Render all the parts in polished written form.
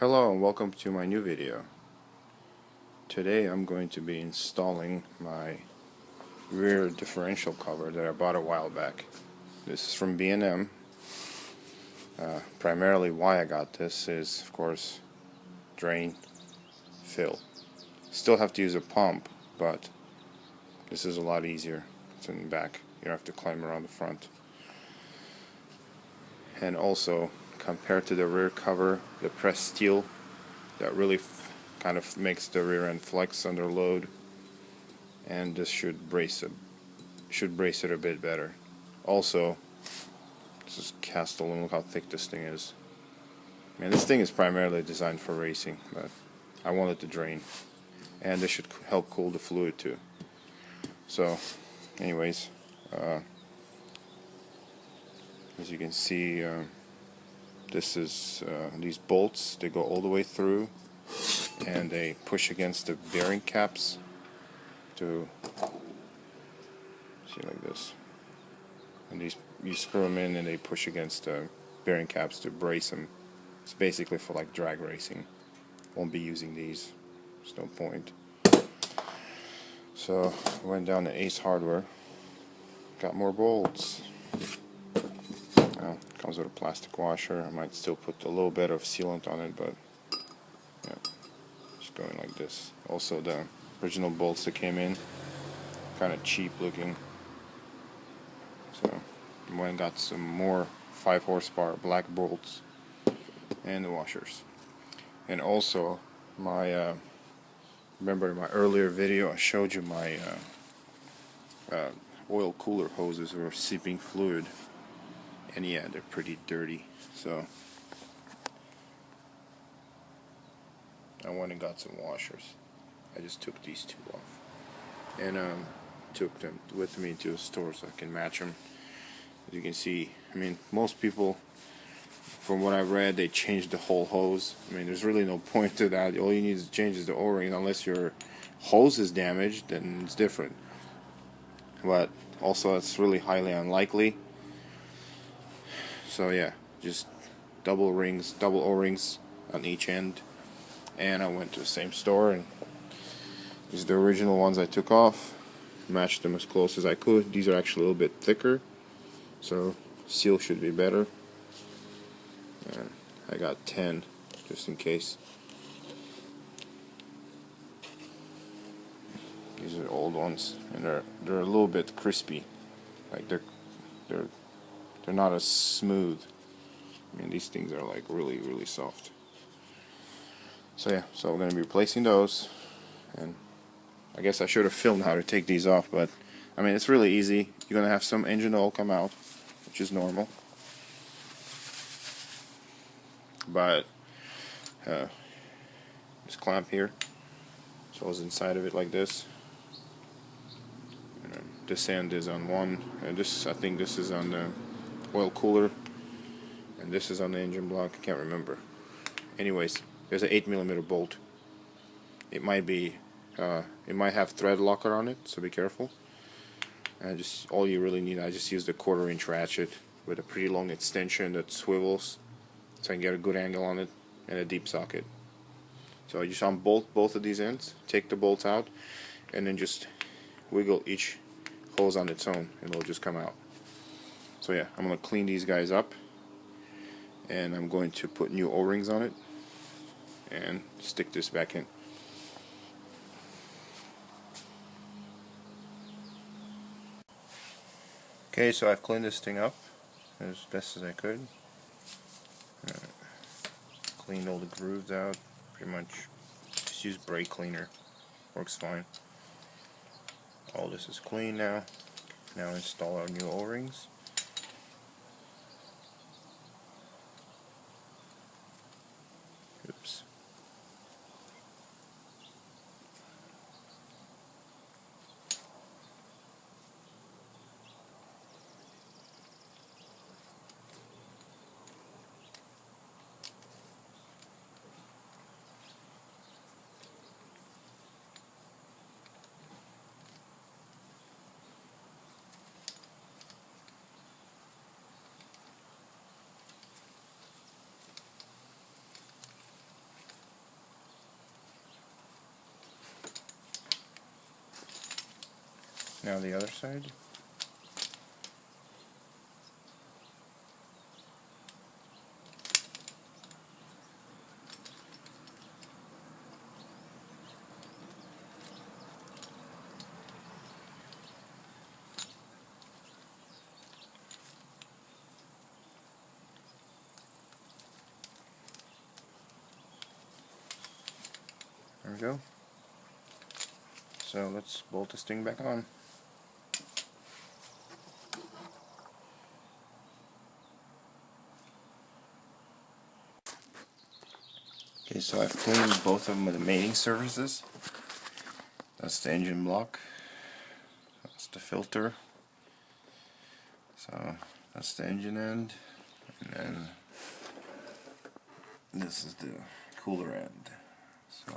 Hello and welcome to my new video. Today I'm going to be installing my rear differential cover that I bought a while back. This is from B&M. Primarily why I got this is, of course, drain, fill. Still have to use a pump, but this is a lot easier. It's in the back. You don't have to climb around the front. And also, compared to the rear cover, the pressed steel, that really kind of makes the rear end flex under load, and this should brace it a bit better. Also, this is cast aluminum. Look how thick this thing is. Man, this thing is primarily designed for racing, but I want it to drain, and this should help cool the fluid too. So, anyways, as you can see, this is these bolts. They go all the way through, and they push against the bearing caps to see like this. And these, you screw them in, and they push against the bearing caps to brace them. It's basically for like drag racing. Won't be using these. There's no point. So I went down to Ace Hardware. Got more bolts. Comes with a plastic washer. I might still put a little bit of sealant on it, but yeah, just going like this. Also, the original bolts that came in, kind of cheap looking. So I went and got some more 5 horsepower black bolts and the washers. And also, my remember in my earlier video I showed you my oil cooler hoses were seeping fluid. And yeah, they're pretty dirty, so I went and got some washers. I just took these two off, and took them with me to a store so I can match them. As you can see, I mean, most people, from what I've read, they changed the whole hose. I mean, there's really no point to that. All you need to change is the O-ring. Unless your hose is damaged, then it's different. But also, it's really highly unlikely. So yeah, just double O-rings on each end. And I went to the same store, and these are the original ones I took off. Matched them as close as I could. These are actually a little bit thicker, so seal should be better. And I got 10 just in case. These are old ones, and they're a little bit crispy. Like they're not as smooth. I mean, these things are like really soft. So yeah, so we're going to be replacing those, and I guess I should have filmed how to take these off, but I mean, it's really easy. You're going to have some engine oil come out, which is normal. But this clamp here, so it's inside of it like this. And this end is on one, and this, I think this is on the oil cooler, and this is on the engine block. I can't remember. Anyways, there's an 8mm bolt. It might have thread locker on it, so be careful. And just all you really need, I just used a 1/4-inch ratchet with a pretty long extension that swivels, so I can get a good angle on it, and a deep socket. So I just unbolt both of these ends, take the bolts out, and then just wiggle each hose on its own, and it'll just come out. So yeah, I'm going to clean these guys up, and I'm going to put new O-rings on it and stick this back in. Okay, so I've cleaned this thing up as best as I could. Cleaned all the grooves out, pretty much. Just use brake cleaner, works fine. All this is clean now. Now install our new O-rings. Oops. Now the other side. There we go. So let's bolt this thing back on. Okay, so I've cleaned both of them with the mating surfaces. That's the engine block. That's the filter. So that's the engine end. And then this is the cooler end. So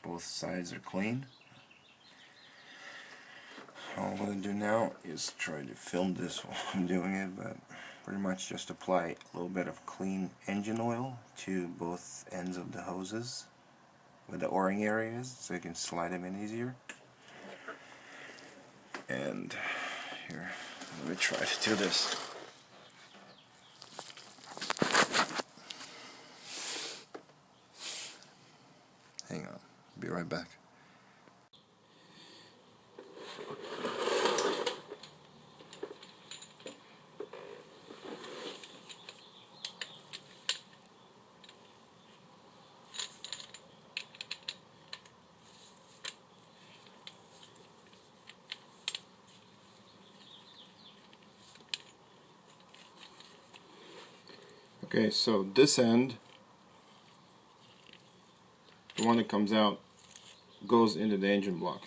both sides are clean. All I'm going to do now is try to film this while I'm doing it, but pretty much just apply a little bit of clean engine oil to both ends of the hoses where the o-ring area is, so you can slide them in easier. And here, let me try to do this. Hang on, be right back. Okay, so this end, the one that comes out, goes into the engine block.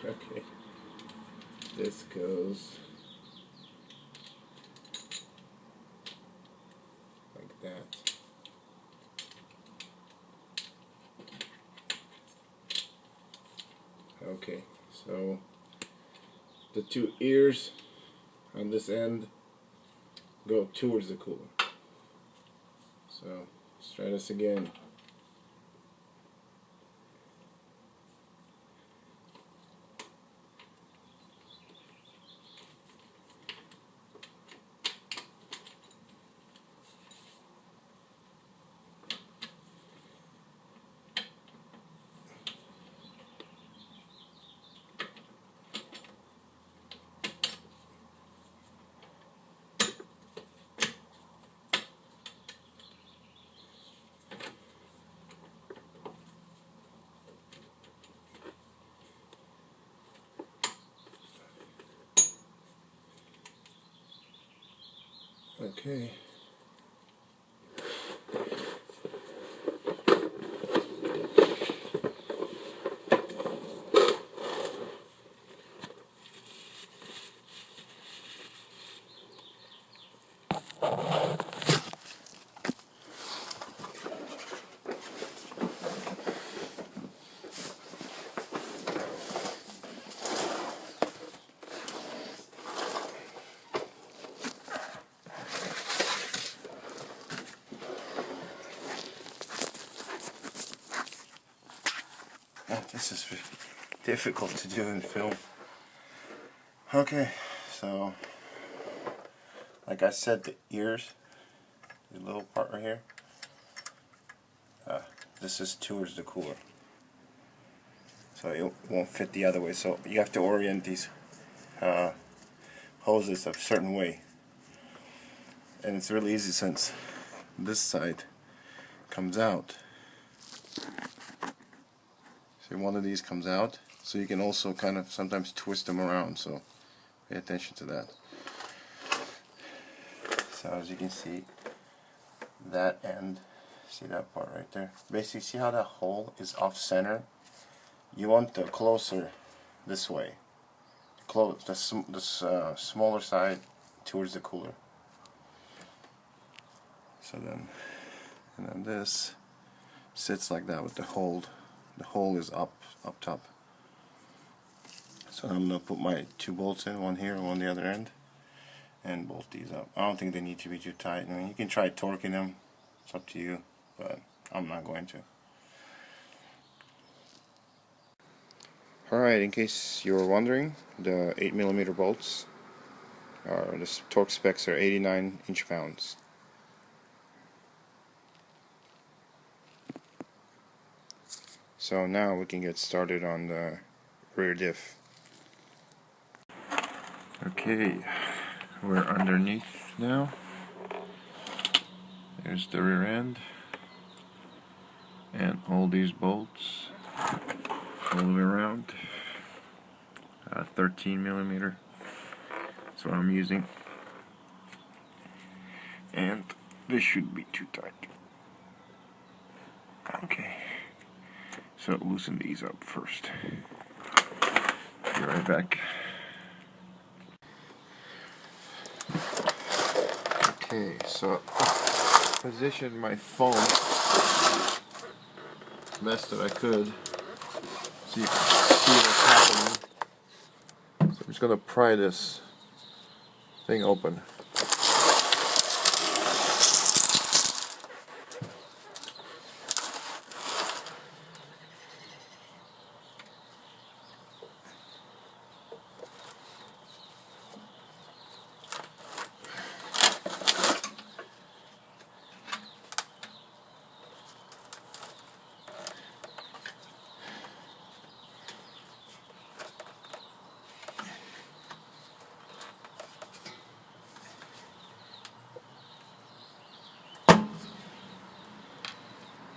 Okay, this goes like that. Okay, so the two ears on this end go towards the cooler. So let's try this again. Okay. This is difficult to do in film. Okay, so like I said, the ears, the little part right here, this is towards the cooler. so it won't fit the other way. So you have to orient these hoses a certain way, and it's really easy since this side comes out. See, one of these comes out, so you can also kind of sometimes twist them around, so pay attention to that. So as you can see, that end, see that part right there, basically see how that hole is off center? You want the closer this way, close the smaller side towards the cooler. So then, and then this sits like that with the hole. The hole is up top. So I'm gonna put my 2 bolts in, one here and one on the other end, and bolt these up. I don't think they need to be too tight. I mean, you can try torquing them, it's up to you, but I'm not going to. Alright, in case you were wondering, the 8mm bolts, the torque specs are 89 inch-pounds. So now we can get started on the rear diff. Okay, we're underneath now. There's the rear end, and all these bolts all the way around. 13mm. That's what I'm using, and this should be too tight. Okay, so loosen these up first. Be right back. Okay, so position my phone best that I could so you can see what's happening. So I'm just gonna pry this thing open.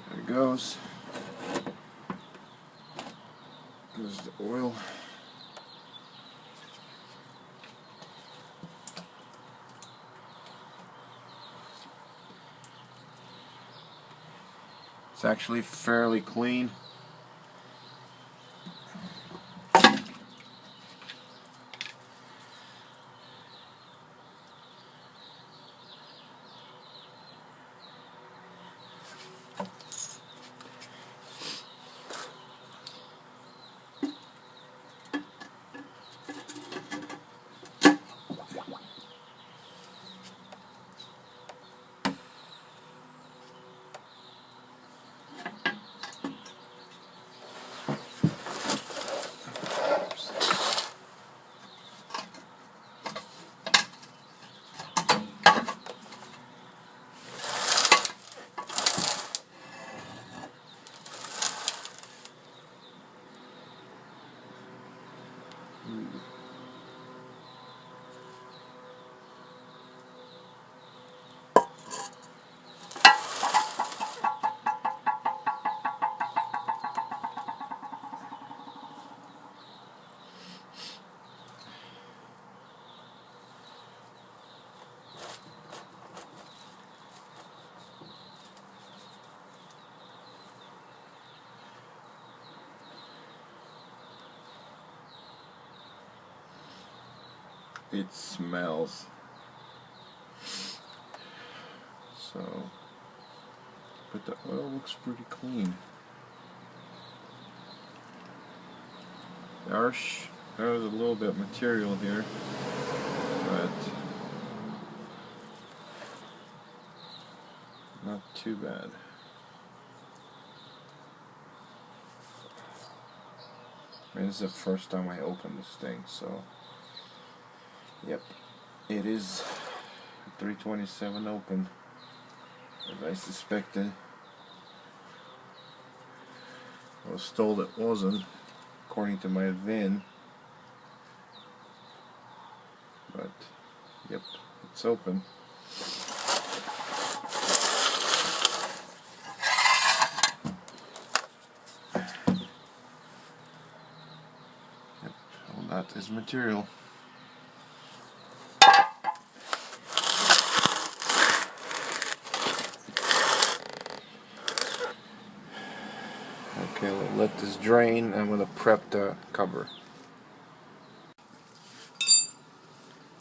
There it goes. There's the oil. It's actually fairly clean. It smells. So, but the oil looks pretty clean. There's a little bit of material here, but not too bad. I mean, this is the first time I opened this thing, so yep, it is 327 open, as I suspected. I was told it wasn't, according to my VIN, but yep, it's open. Yep, all that is material. Okay, we'll let this drain. I'm going to prep the cover.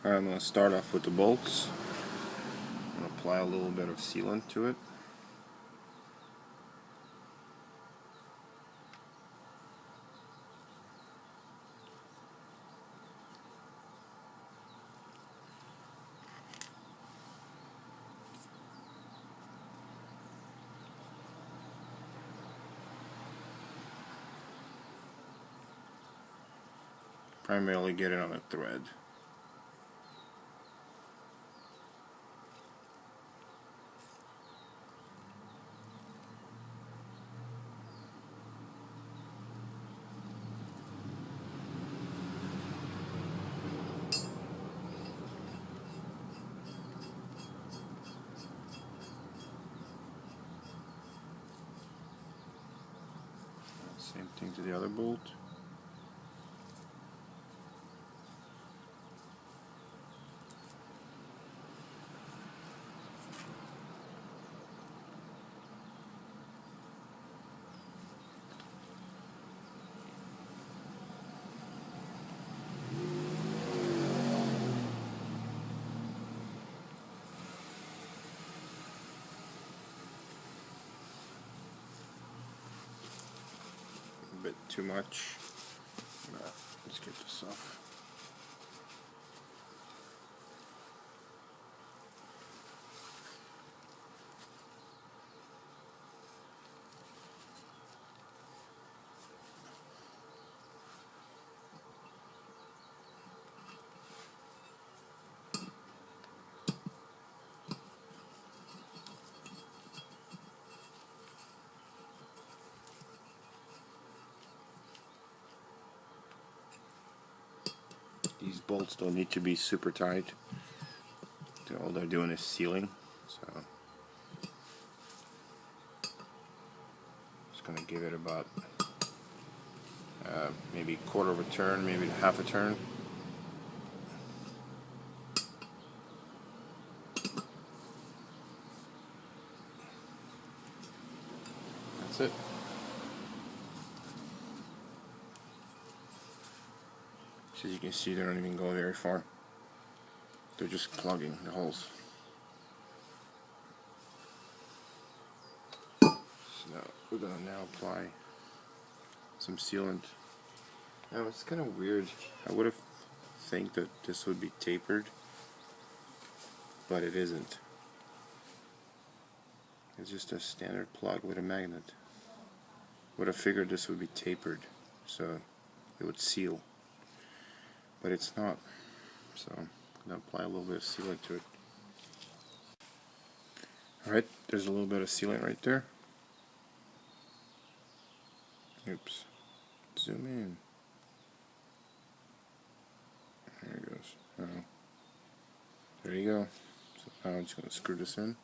Alright, I'm going to start off with the bolts. I'm going to apply a little bit of sealant to it. Primarily get it on a thread. Same thing to the other bolt. A bit too much. Let's get this off. These bolts don't need to be super tight. All they're doing is sealing. So just gonna give it about maybe a quarter of a turn, maybe half a turn. That's it. So as you can see, they don't even go very far. They're just plugging the holes. So we're gonna now apply some sealant. Now it's kind of weird. I would have think that this would be tapered, but it isn't. It's just a standard plug with a magnet. Would have figured this would be tapered, so it would seal, but it's not. So I'm gonna apply a little bit of sealant to it. Alright, there's a little bit of sealant right there. Oops. Zoom in. There it goes. Oh. There you go. So now I'm just going to screw this in.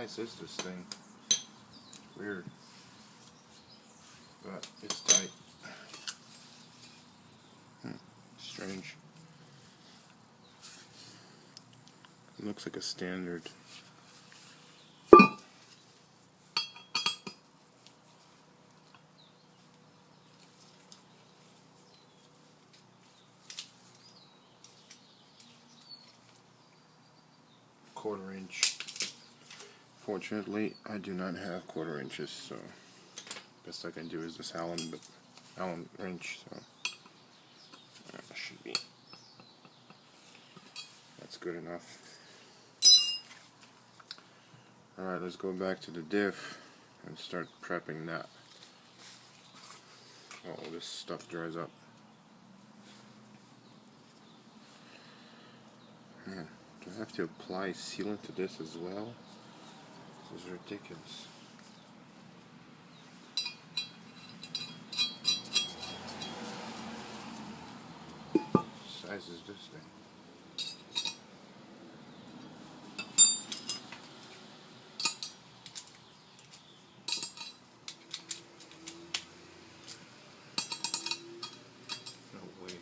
size is this thing? Weird. But it's tight. Strange. It looks like a standard. Quarter-inch. Fortunately, I do not have quarter inches, so best I can do is this Allen wrench. So that should be. That's good enough. Alright, let's go back to the diff and start prepping that. All this stuff dries up. Man, do I have to apply sealant to this as well? This is ridiculous. What size is this thing? No way.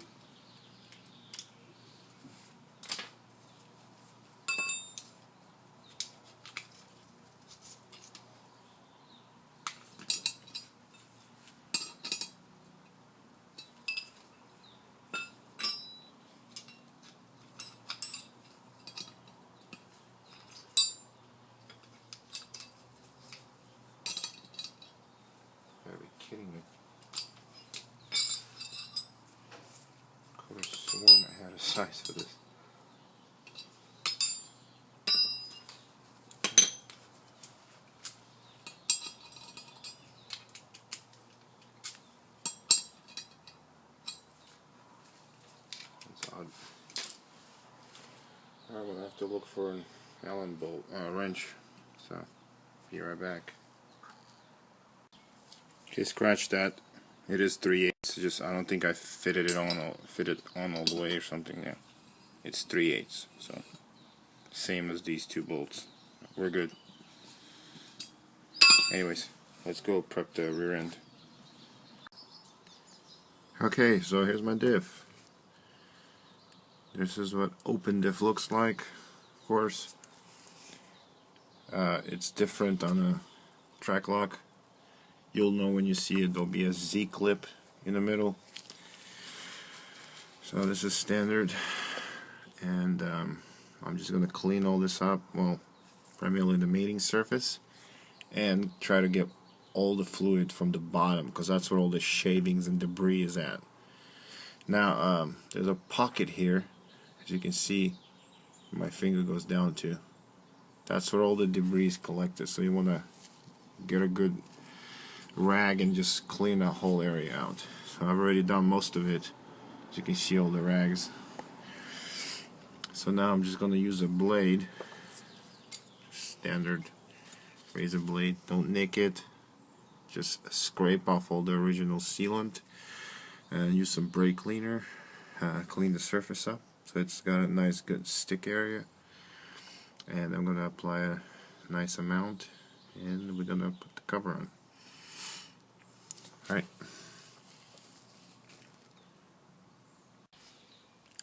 Gotta be kidding me. Could have sworn I had a size for this. That's odd. Alright, we'll have to look for an Allen wrench. So, be right back. Okay, scratch that. It is 3/8. Just I don't think I fitted it on all the way or something. Yeah, it's 3/8. So same as these two bolts. We're good. Anyways, let's go prep the rear end. Okay, so here's my diff. This is what open diff looks like. Of course, it's different on a track lock. You'll know when you see it. There'll be a Z clip in the middle. So this is standard, and I'm just going to clean all this up, well, primarily the mating surface, and try to get all the fluid from the bottom, because that's where all the shavings and debris is at. Now there's a pocket here, as you can see my finger goes down to. That's where all the debris is collected, so you want to get a good rag and just clean that whole area out. So I've already done most of it. As you can see, all the rags. So now I'm just going to use a blade, standard razor blade. Don't nick it, just scrape off all the original sealant and use some brake cleaner, clean the surface up so it's got a nice good stick area. And I'm going to apply a nice amount, and we're going to put the cover on. Alright.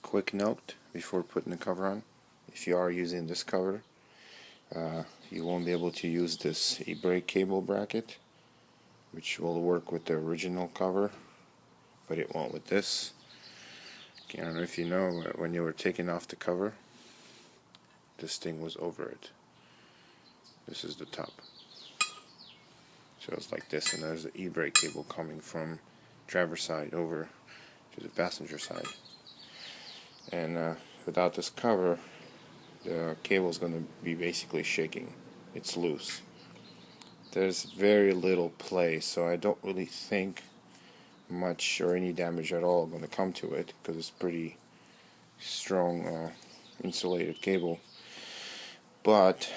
Quick note before putting the cover on: if you are using this cover, you won't be able to use this e-brake cable bracket, which will work with the original cover, but it won't with this. I don't know if you know, when you were taking off the cover, this thing was over it. This is the top. So it's like this, and there's the e-brake cable coming from driver's side over to the passenger side. And without this cover, the cable is going to be basically shaking. It's loose. There's very little play, so I don't really think much or any damage at all going to come to it, because it's pretty strong insulated cable. But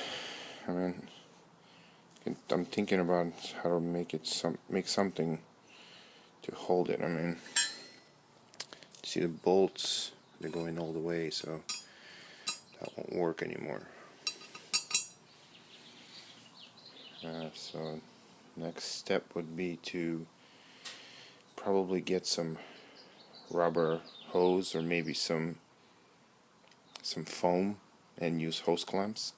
I mean, I'm thinking about how to make it make something to hold it. I mean, see the bolts, they're going all the way, so that won't work anymore. So next step would be to probably get some rubber hose or maybe some foam and use hose clamps,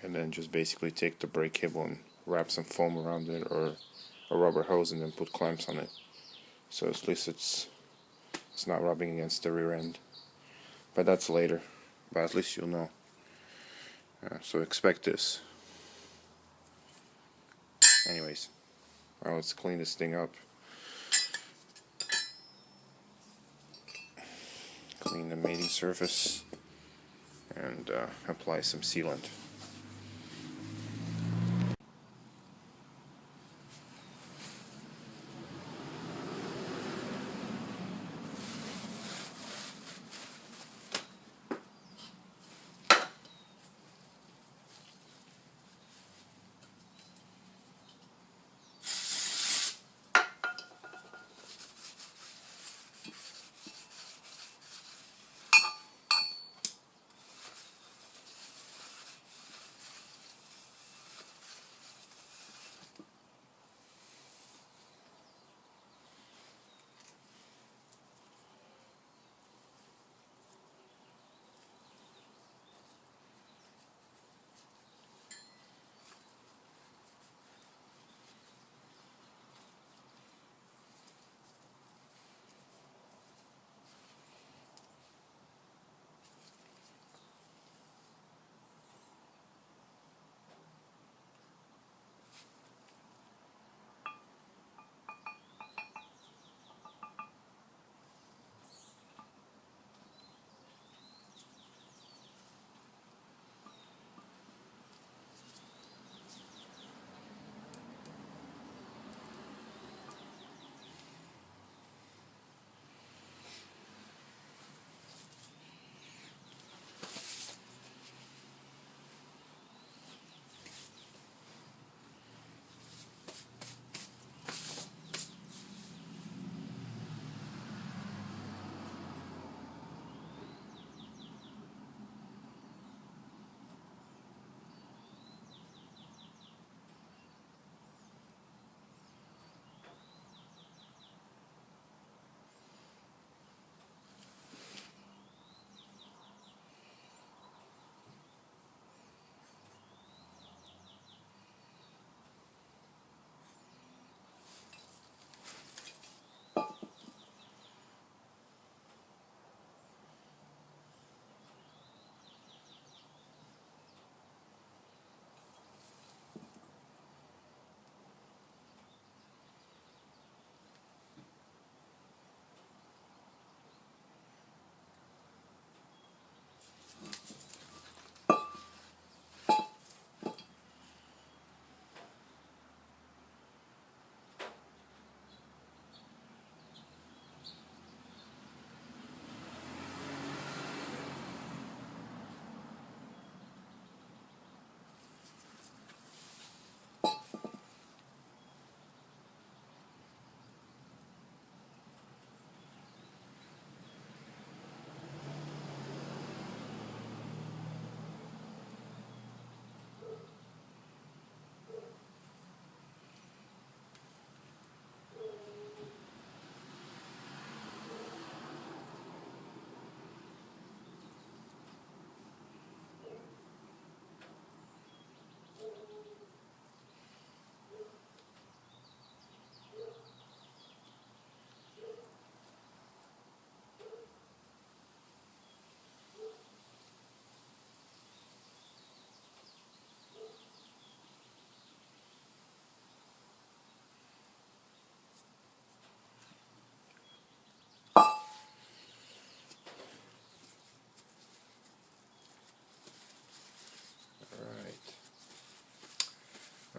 and then just basically take the brake cable and wrap some foam around it or a rubber hose and then put clamps on it, so at least it's not rubbing against the rear end. But that's later, but at least you'll know. So expect this. Anyways, now let's clean this thing up. Clean the mating surface and apply some sealant.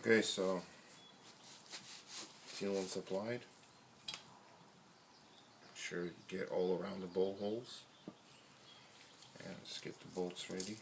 Okay, so sealant's applied. Make sure you get all around the bowl holes. And let's get the bolts ready.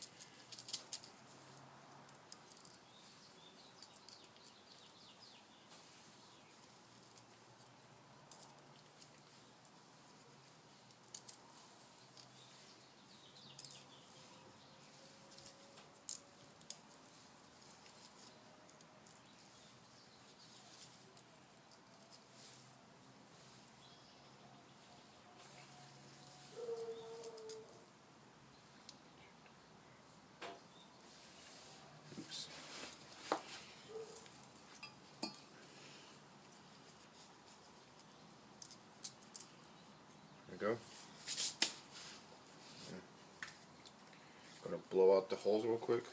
I'm gonna blow out the holes real quick.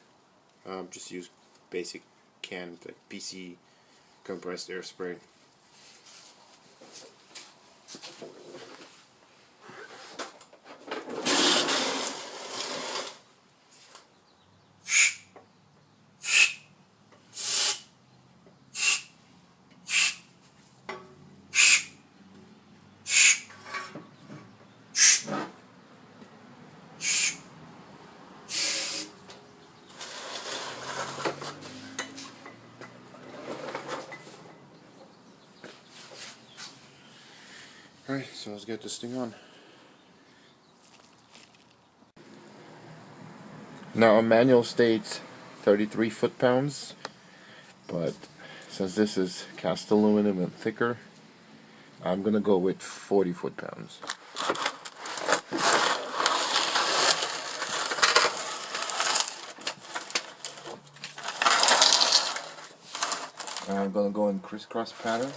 Just use basic canned like PC compressed air spray. Alright, so let's get this thing on. Now a manual states 33 foot-pounds, but since this is cast aluminum and thicker, I'm gonna go with 40 foot-pounds. I'm gonna go in crisscross pattern.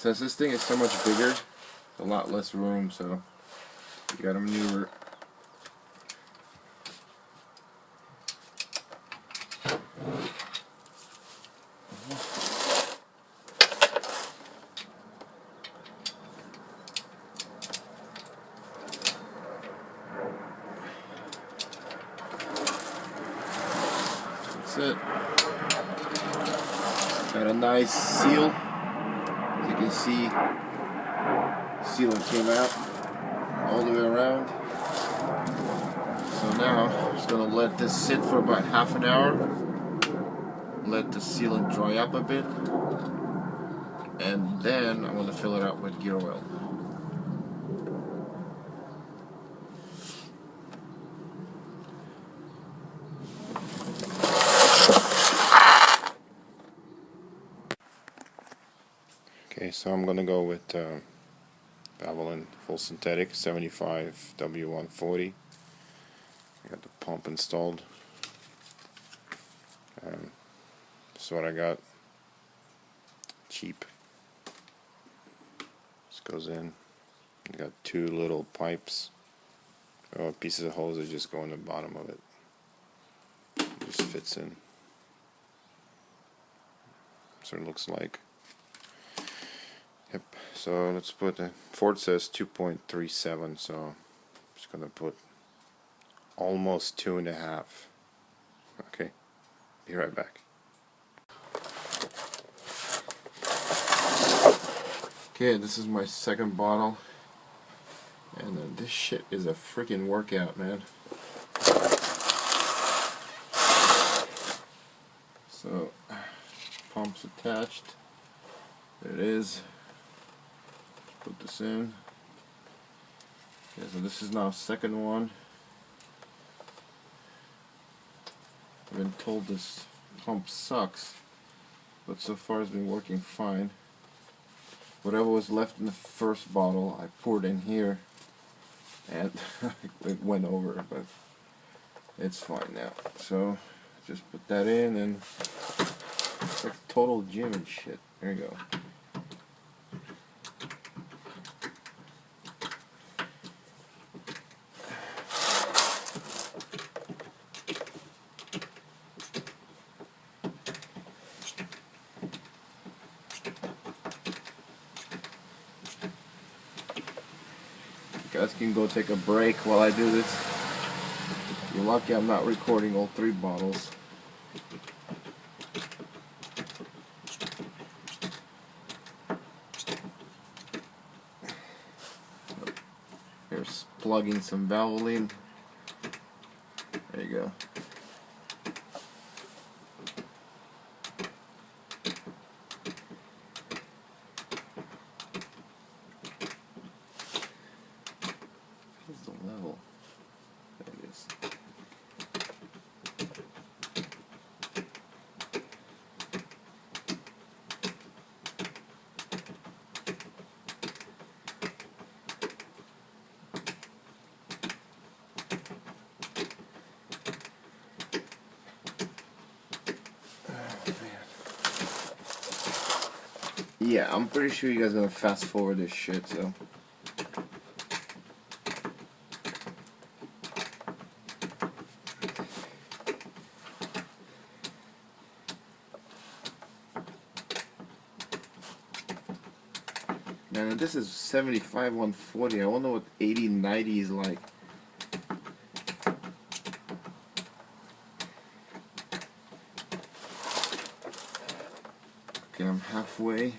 Since this thing is so much bigger, a lot less room, so you gotta maneuver. That's it. Got a nice seal. As you can see, sealant came out all the way around. So now I'm just gonna let this sit for about half an hour. Let the sealant dry up a bit, and then I'm gonna fill it out with gear oil. Okay, so I'm gonna go with Valvoline full synthetic 75 W140. I got the pump installed. This is what I got. Cheap. This goes in. You got two little pipes, or pieces of hose that just go in the bottom of it. It just fits in. That's what it looks like. Yep. So let's put Ford says 2.37, so I'm just gonna put almost 2.5. Okay. Be right back. Okay, this is my second bottle, and this shit is a freaking workout, man. So, pump's attached. There it is. Put this in. Okay, so this is now second one. I've been told this pump sucks, but so far it's been working fine. Whatever was left in the first bottle, I poured in here, and it went over, but it's fine now. So just put that in, and it's like total gym and shit. There you go. You guys can go take a break while I do this. You're lucky I'm not recording all 3 bottles. Here's plugging some Valvoline. There you go. Where's the level? There it is. Yeah, I'm pretty sure you guys are gonna fast forward this shit, so. Man, this is 75 140. I wonder what 80 90 is like. Okay, I'm halfway.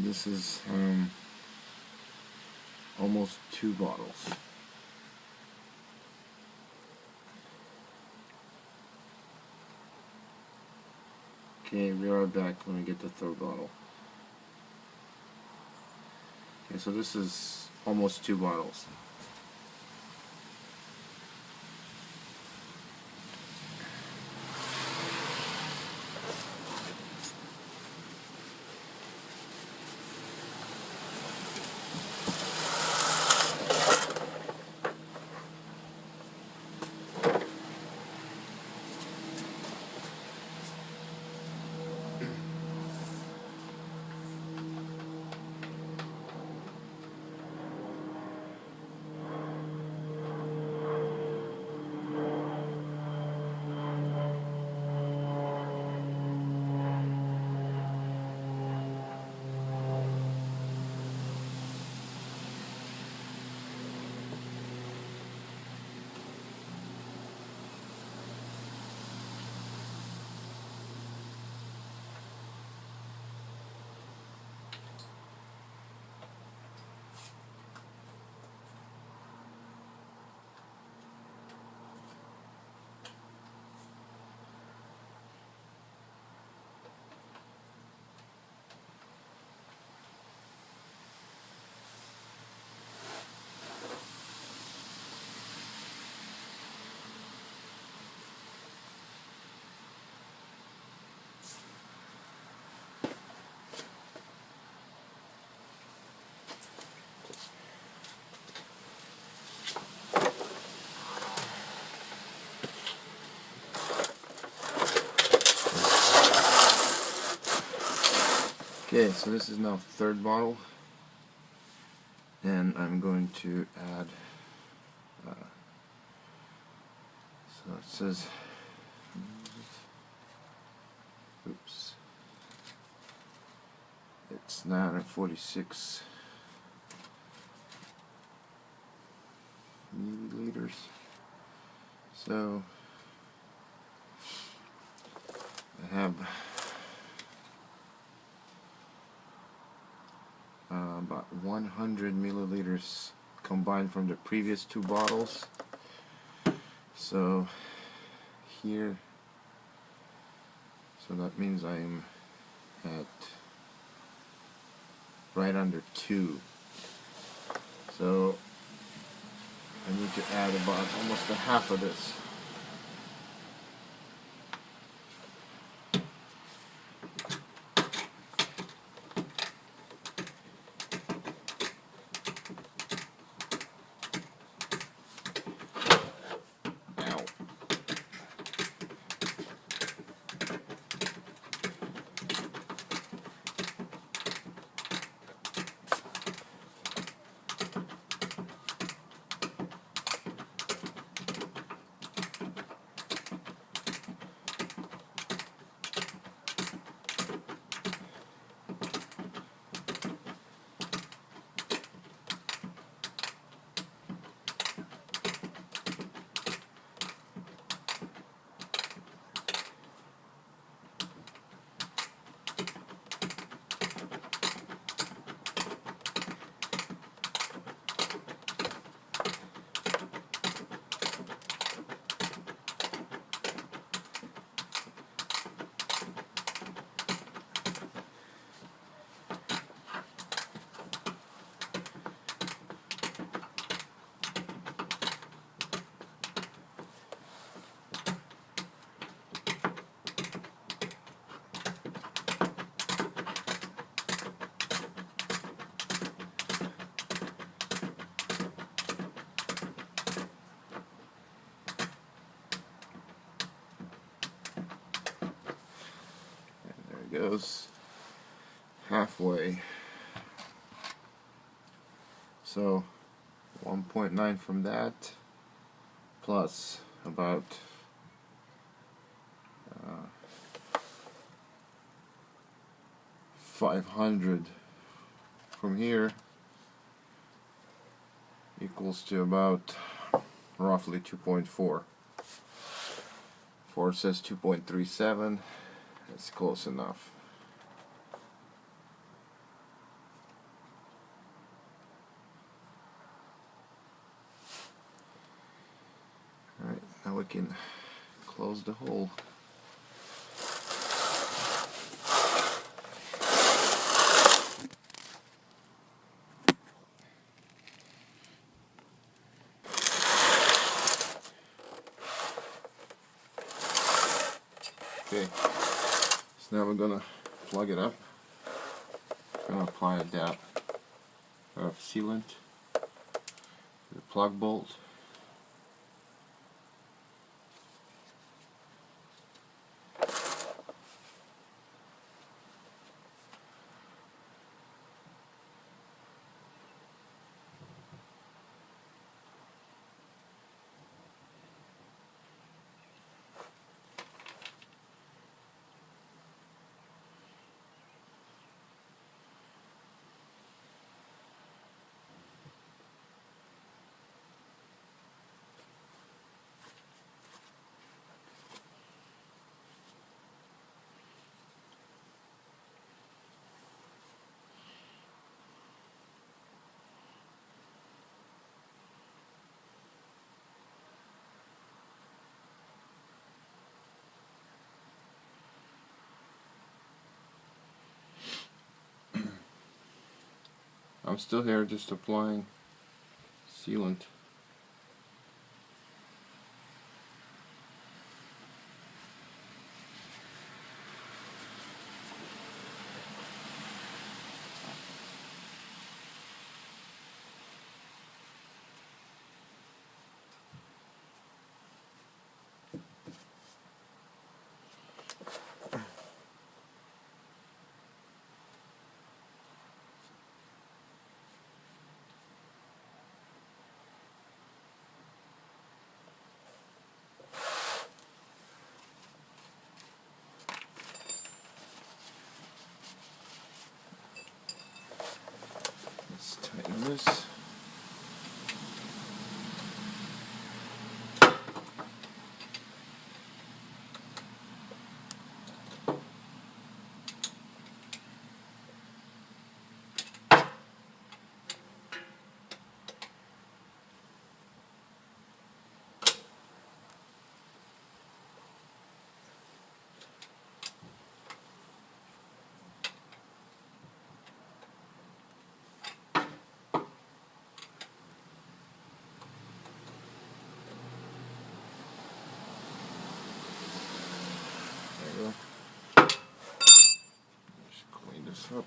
this is almost 2 bottles. Okay, we are back. Let me get the third bottle. Okay, so this is almost 2 bottles. Okay, so this is now third bottle, and I'm going to add, so it says, oops, it's 946 milliliters, so I have about 100 milliliters combined from the previous 2 bottles. So here, so that means I'm at right under 2. So I need to add about almost a half of this. Goes halfway, so 1.9 from that plus about 500 from here equals to about roughly 2.4. 4 says 2.37. That's close enough. Now we can close the hole. Okay, so now we're gonna plug it up. I'm gonna apply a dab of sealant to the plug bolt. I'm still here just applying sealant. Let's tighten this. There we go. Just clean this up.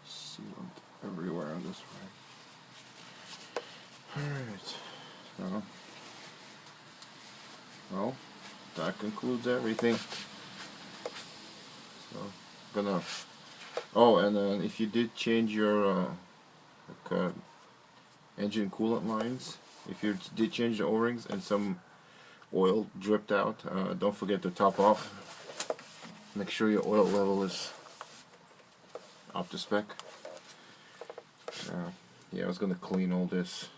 Sealant everywhere on this one. Alright, so, well, that concludes everything. So, gonna, oh, and then if you did change your engine coolant lines, if you did change the O-rings and some oil dripped out, don't forget to top off. Make sure your oil level is up to spec. Yeah, I was gonna clean all this,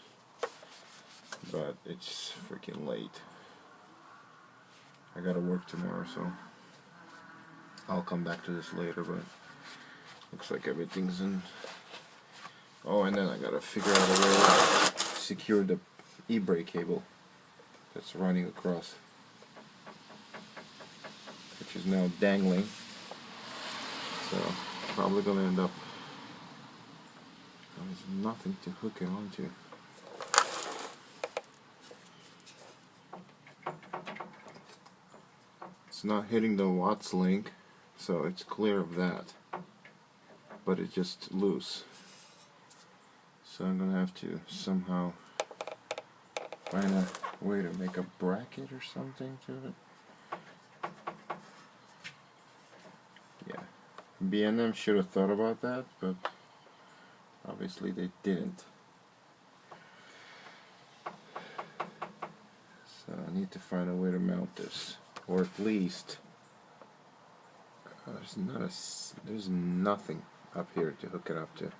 but it's freaking late. I gotta work tomorrow, so I'll come back to this later, but looks like everything's in. Oh, and then I gotta figure out a way to secure the e-brake cable that's running across, which is now dangling. So probably gonna end up, there's nothing to hook it onto. It's not hitting the watts link, so it's clear of that, but it's just loose. So I'm gonna have to somehow find a way to make a bracket or something to it. Yeah, B&M should have thought about that, but obviously they didn't. So I need to find a way to mount this, or at least there's nothing up here to hook it up to.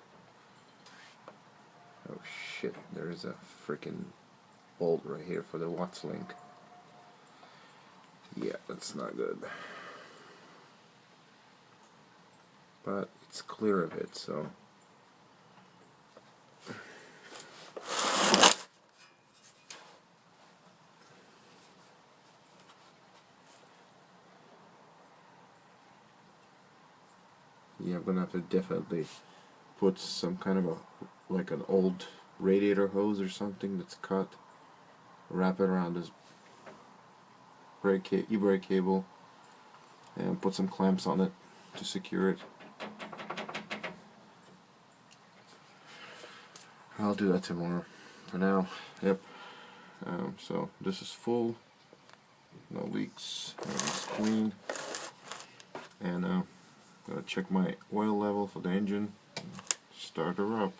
Oh shit, there's a freaking bolt right here for the Watts link. Yeah, that's not good. But it's clear of it, so yeah, I'm gonna have to definitely put some kind of a, like an old radiator hose or something that's cut, wrap it around this e-brake cable, and put some clamps on it to secure it. I'll do that tomorrow. For now, yep. So this is full, no leaks, everything's clean, and gotta check my oil level for the engine, start her up,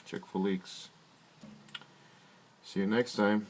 check for leaks. See you next time.